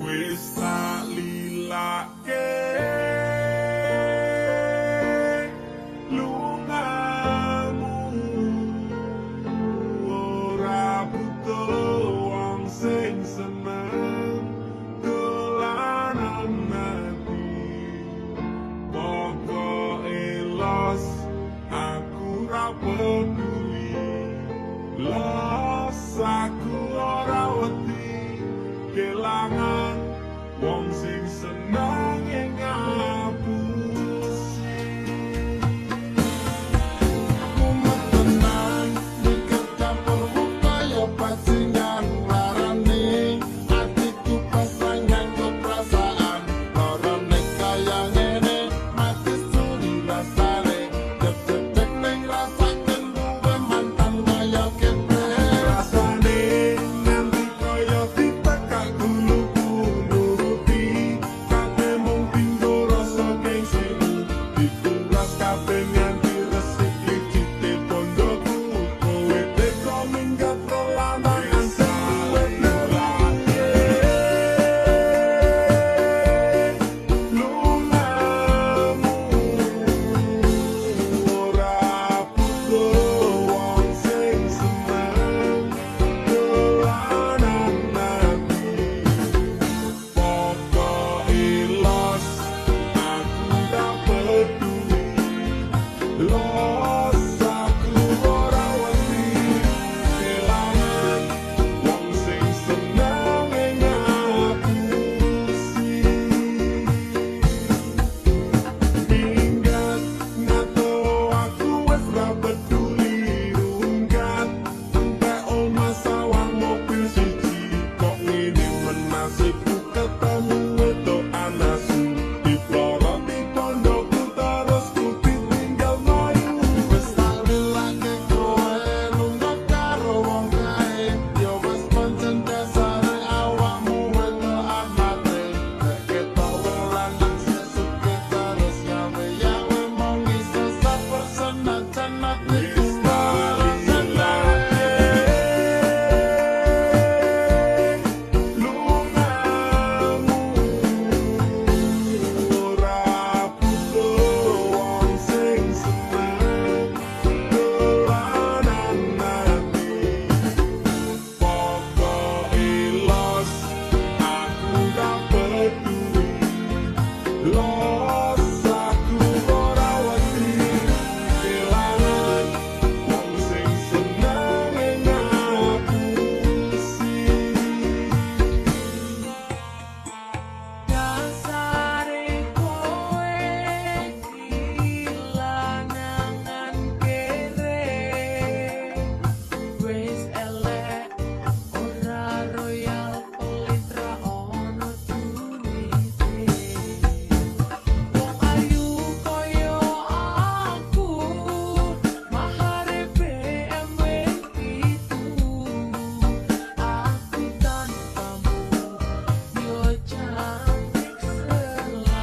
Wis tak lilake lungamu, ora butuh wong sing seneng dolanan ati. Pokoke los aku ra peduli, los aku ora wedi kelangan wong sing seneng ing ngapusi. Aku metenang dikit campur upaya bajingan larani. Atiku pasrah nganggo perasaan, lorone kaya ngene mati suri rasane. Dedek ning rasaken duwe mantan kaya kene. Rasane nganti kaya ditekak guluku nuruti, kabeh mung tinggo rasa gengsimu, dikuras kabeh nganti resik licite pondoku. Kowe teko minggat dolanan antek duwe lelake lungamu, ora butuh wong sing seneng dolanan ati. Pokoke los aku tak peduli, los aku ora wedi kelangan wong sing seneng ing ngapusi. Minggat ngato aku wis ra peduli, rungkat entek omah sawang mobil siji. Kok ngene menasibku ketemu wedok anasu, diploroti pondokku terus ku ditinggal mayu. Wis tak lilake kowe lunga karo wong kae. Yo wis pancen dasare awakmu wedokan mate. Nek ketok wong lanang sesuke terus yawe mong iso saper senajan atiku ora senake. Lungamu, ora butuh wong sing seneng dolanan ati. Pokoke los aku tak peduli, los aku ora wedi kelangan wong sing seneng ing ngapusi. Dasare kowe kelangan kere, wis elek ora royal pelit ra ono duwite. Wong ayu koyo aku mahare BMW itu, aku tanpamu yo cantik selalu.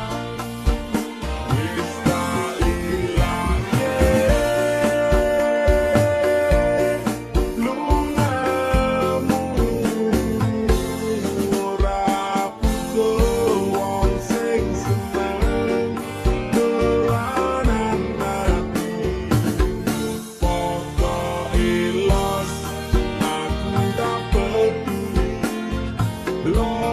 Wis tak lilake lungamu, ora butuh wong sing seneng dolanan ati. Pokoke los aku tak peduli, los